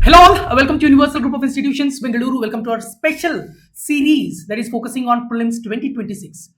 Hello all, welcome to Universal Group of Institutions, Bengaluru. Welcome to our special series that is focusing on Prelims 2026.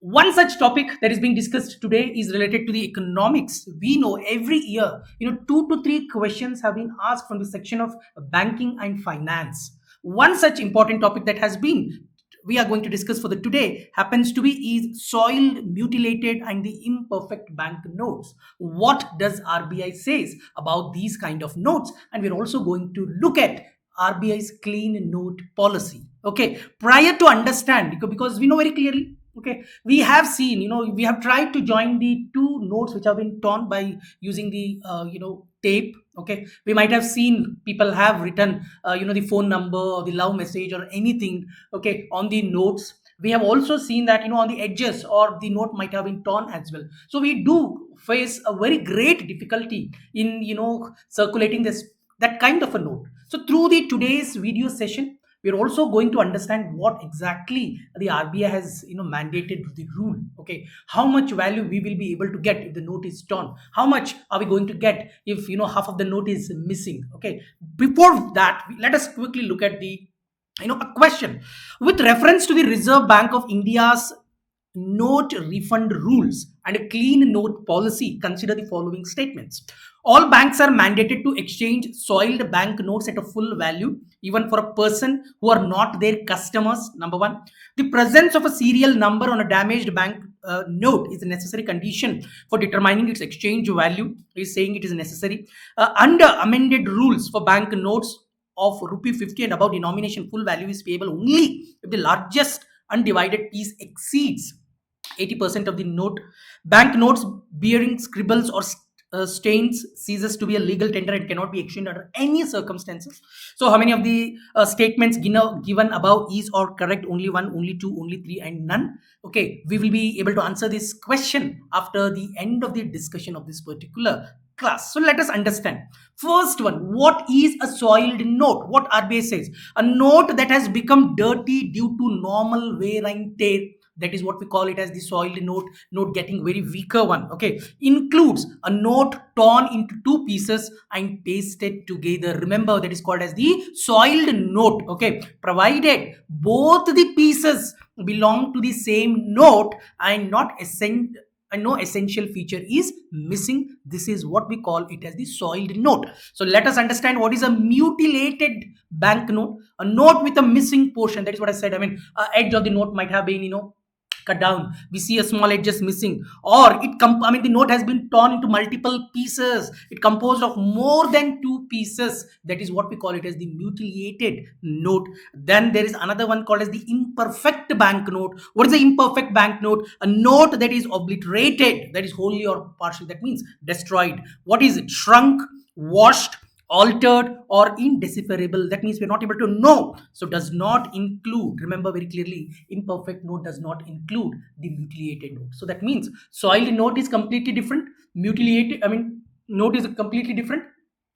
One such topic that is being discussed today is related to the economics. We know every year, 2 to 3 questions have been asked from the section of banking and finance. One such important topic that has been we are going to discuss for the today happens to be is soiled, mutilated and the imperfect bank notes. What does RBI says about these kind of notes? And we're also going to look at RBI's clean note policy. Okay, prior to understand, because we know very clearly, okay, we have seen, we have tried to join the two notes which have been torn by using the tape. Okay, we might have seen people have written the phone number or the love message or anything, okay, on the notes. We have also seen that on the edges or the note might have been torn as well. So we do face a very great difficulty in circulating this that kind of a note. So through the today's video session, we're also going to understand what exactly the RBI has mandated the rule. Okay, how much value we will be able to get if the note is torn, how much are we going to get if half of the note is missing. Okay, before that, let us quickly look at the a question with reference to the Reserve Bank of India's note refund rules and a clean note policy. Consider the following statements. All banks are mandated to exchange soiled bank notes at a full value, even for a person who are not their customers. Number one, the presence of a serial number on a damaged bank note is a necessary condition for determining its exchange value. He is saying it is necessary. Under amended rules for bank notes of rupee 50 and above denomination, full value is payable only if the largest undivided piece exceeds 80% of the note. Bank notes bearing scribbles or stains ceases to be a legal tender and cannot be exchanged under any circumstances. So how many of the statements given above is or correct? Only one, only two, only three and none. Okay, we will be able to answer this question after the end of the discussion of this particular class. So let us understand. First one, what is a soiled note? What RBI says, a note that has become dirty due to normal wear and tear, that is what we call it as the soiled note getting very weaker one. Okay, includes a note torn into two pieces and pasted together. Remember, that is called as the soiled note. Okay, provided both the pieces belong to the same note and no essential feature is missing. This is what we call it as the soiled note. So let us understand what is a mutilated bank note. A note with a missing portion, that is what I said. I mean, edge of the note might have been cut down, we see a small edge just missing, or the note has been torn into multiple pieces, it composed of more than two pieces. That is what we call it as the mutilated note. Then there is another one called as the imperfect bank note. What is the imperfect bank note? A note that is obliterated, that is wholly or partial, that means destroyed. What is it? Shrunk, washed, altered or indecipherable, that means we're not able to know. So does not include, remember very clearly, imperfect note does not include the mutilated note. So that means soiled note is completely different, mutilated note is completely different,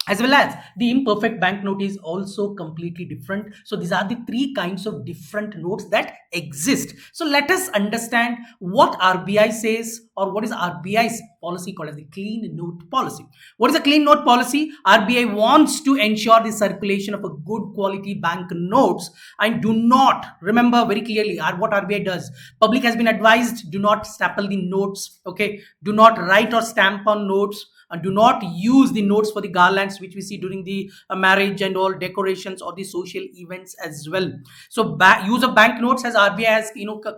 as well as the imperfect banknote is also completely different. So these are the three kinds of different notes that exist. So let us understand what RBI says, or what is RBI's policy called as the clean note policy. What is a clean note policy? RBI wants to ensure the circulation of a good quality bank notes and do not, remember very clearly what RBI does. Public has been advised, do not staple the notes. Okay, do not write or stamp on notes. And do not use the notes for the garlands which we see during the marriage and all decorations or the social events as well. So use of bank notes, as RBI has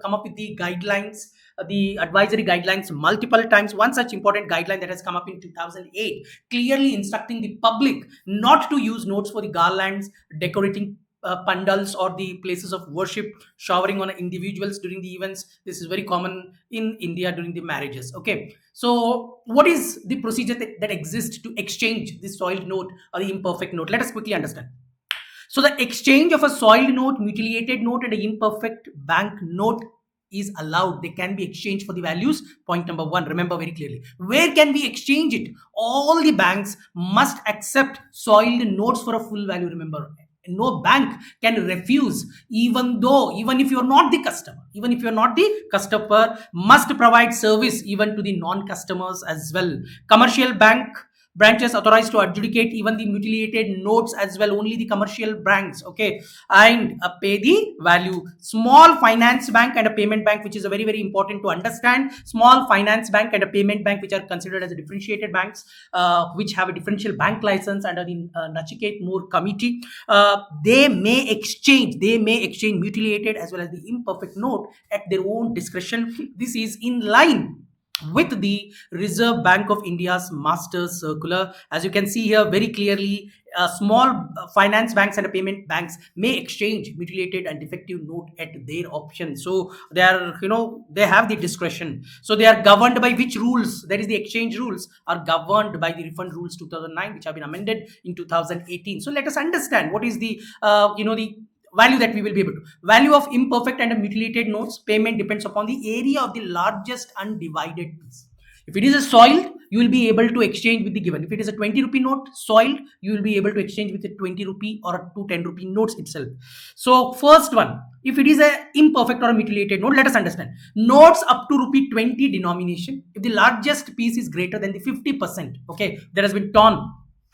come up with the guidelines, the advisory guidelines multiple times. One such important guideline that has come up in 2008, clearly instructing the public not to use notes for the garlands, decorating pandals or the places of worship, showering on individuals during the events. This is very common in India during the marriages. Okay, so what is the procedure that exists to exchange the soiled note or the imperfect note? Let us quickly understand. So the exchange of a soiled note, mutilated note and an imperfect bank note is allowed. They can be exchanged for the values. Point number one, remember very clearly. Where can we exchange it? All the banks must accept soiled notes for a full value. Remember, no bank can refuse, even if you're not the customer, must provide service even to the non-customers as well. Commercial bank branches authorized to adjudicate even the mutilated notes as well, only the commercial banks, okay, and pay the value. Small finance bank and a payment bank, which is a very, very important to understand. Small finance bank and a payment bank, which are considered as a differentiated banks, which have a differential bank license under the Nachiket Moore committee. They may exchange mutilated as well as the imperfect note at their own discretion. This is in line with the Reserve Bank of India's master circular. As you can see here very clearly, small finance banks and payment banks may exchange mutilated and defective note at their option. So they are, they have the discretion. So they are governed by which rules? That is, the exchange rules are governed by the refund rules 2009, which have been amended in 2018. So let us understand what is the, the value that we will be able to. Value of imperfect and mutilated notes payment depends upon the area of the largest undivided piece. If it is a soiled, you will be able to exchange with the given. If it is a 20 rupee note soiled, you will be able to exchange with a 20 rupee or a 2 10 rupee notes itself. So first one, if it is a imperfect or a mutilated note, let us understand. Notes up to rupee 20 denomination, if the largest piece is greater than the 50%, okay, that has been torn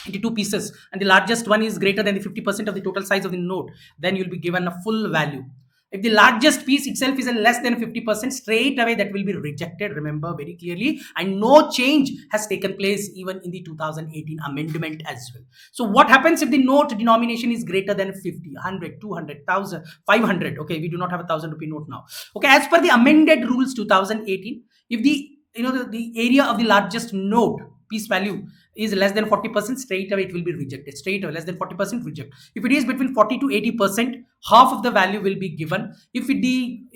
into two pieces and the largest one is greater than the 50% of the total size of the note, then you'll be given a full value. If the largest piece itself is a less than 50%, straight away that will be rejected, remember very clearly, and no change has taken place even in the 2018 amendment as well. So what happens if the note denomination is greater than 50, 100, 200, 1000, 500? Okay, we do not have a 1000 rupee note now. Okay, as per the amended rules 2018, if the the area of the largest note piece value is less than 40%, straight away it will be rejected. Straight away, less than 40% reject. If it is between 40 to 80%, half of the value will be given. If it be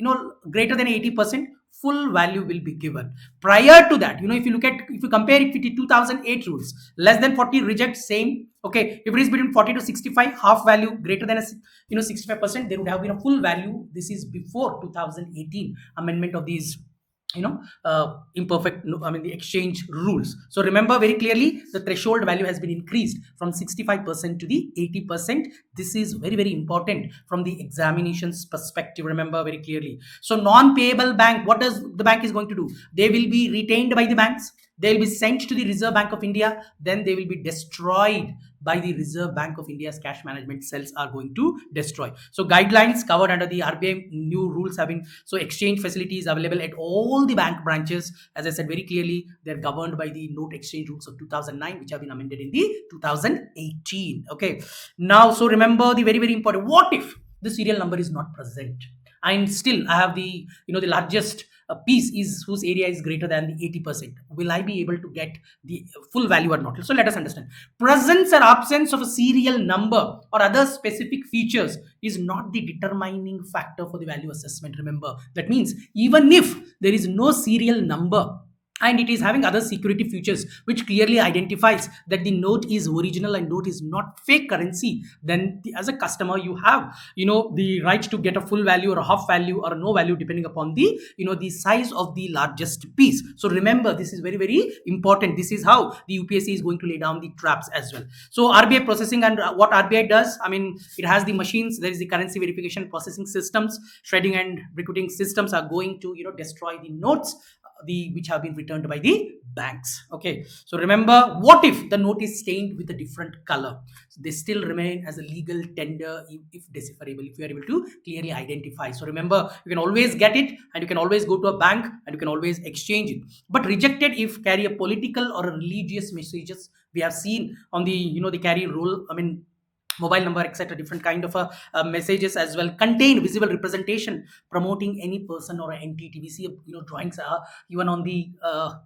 greater than 80%, full value will be given. Prior to that, if you compare it with the 2008 rules, less than 40 reject, same. Okay, if it is between 40 to 65, half value, greater than 65%, there would have been a full value. This is before 2018 amendment of these imperfect, the exchange rules. So remember very clearly, the threshold value has been increased from 65% to the 80%. This is very, very important from the examinations perspective, remember very clearly. So non-payable bank, what does the bank is going to do? They will be retained by the banks, they will be sent to the Reserve Bank of India, then they will be destroyed by the Reserve Bank of India's cash management cells are going to destroy. So guidelines covered under the RBI new rules have been, so exchange facilities available at all the bank branches. As I said very clearly, they're governed by the note exchange rules of 2009, which have been amended in the 2018. Okay. Now, so remember the very, very important, what if the serial number is not present? And still I have the, the largest piece is whose area is greater than the 80%. Will I be able to get the full value or not? So let us understand. Presence or absence of a serial number or other specific features is not the determining factor for the value assessment. Remember, that means even if there is no serial number and it is having other security features which clearly identifies that the note is original and note is not fake currency, then as a customer you have the right to get a full value or a half value or no value depending upon the the size of the largest piece. So remember, this is very, very important. This is how the UPSC is going to lay down the traps as well. So RBI processing, and what RBI does, it has the machines, there is the currency verification processing systems, shredding and recruiting systems are going to destroy the notes which have been returned by the banks. Okay, so remember, what if the note is stained with a different color? So they still remain as a legal tender if decipherable, if you are able to clearly identify. So remember, you can always get it and you can always go to a bank and you can always exchange it, but rejected if carry a political or a religious messages. We have seen on the they carry role, mobile number, etc., different kind of messages as well, contain visible representation promoting any person or entity. We see drawings even on the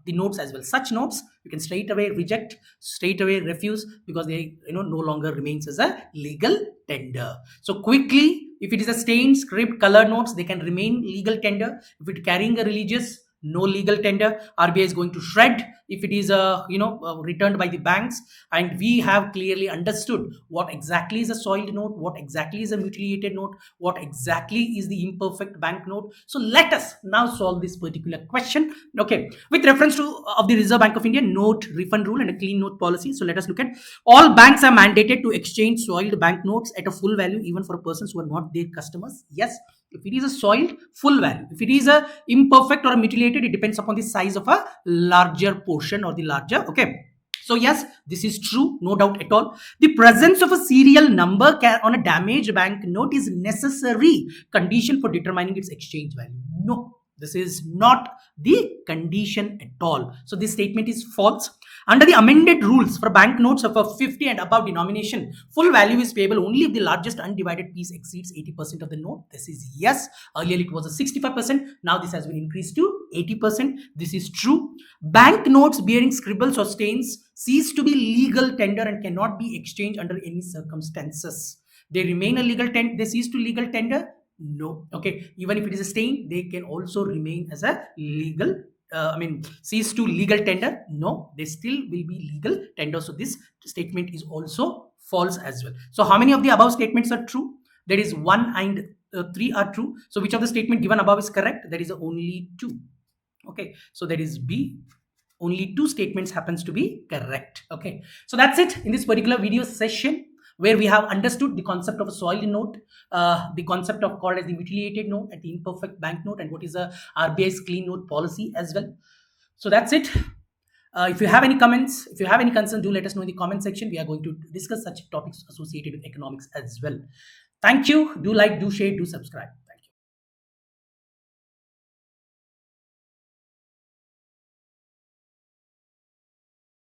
notes as well. Such notes you can straight away reject, straight away refuse, because they no longer remains as a legal tender. So quickly, if it is a stained script color notes, they can remain legal tender. If it carrying a religious, no legal tender. RBI is going to shred if it is returned by the banks. And we have clearly understood what exactly is a soiled note, what exactly is a mutilated note, what exactly is the imperfect bank note. So let us now solve this particular question. Okay, with reference to of the Reserve Bank of India note refund rule and a clean note policy. So let us look at, all banks are mandated to exchange soiled bank notes at a full value even for persons who are not their customers. Yes, if it is a soiled, full value. If it is a imperfect or a mutilated, it depends upon the size of a larger portion or the larger. Okay, So yes, this is true, no doubt at all. The presence of a serial number on a damaged banknote is necessary condition for determining its exchange value. No, this is not the condition at all. So this statement is false. Under the amended rules for banknotes of a 50 and above denomination, full value is payable only if the largest undivided piece exceeds 80% of the note. This is yes. Earlier it was a 65%. Now this has been increased to 80%. This is true. Banknotes bearing scribbles or stains cease to be legal tender and cannot be exchanged under any circumstances. They remain a legal tender. They cease to legal tender. No. Okay. Even if it is a stain, they can also remain as a legal cease to legal tender. No, they still will be legal tender. So this statement is also false as well. So how many of the above statements are true? There is 1 and 3 are true. So which of the statement given above is correct? There is only 2. Okay, so that is B. Only 2 statements happens to be correct. Okay, so that's it in this particular video session, where we have understood the concept of a soiled note, the concept of called as the mutilated note and the imperfect banknote, and what is a RBI's clean note policy as well. So that's it. If you have any comments, if you have any concern, do let us know in the comment section. We are going to discuss such topics associated with economics as well. Thank you. Do like, do share, do subscribe.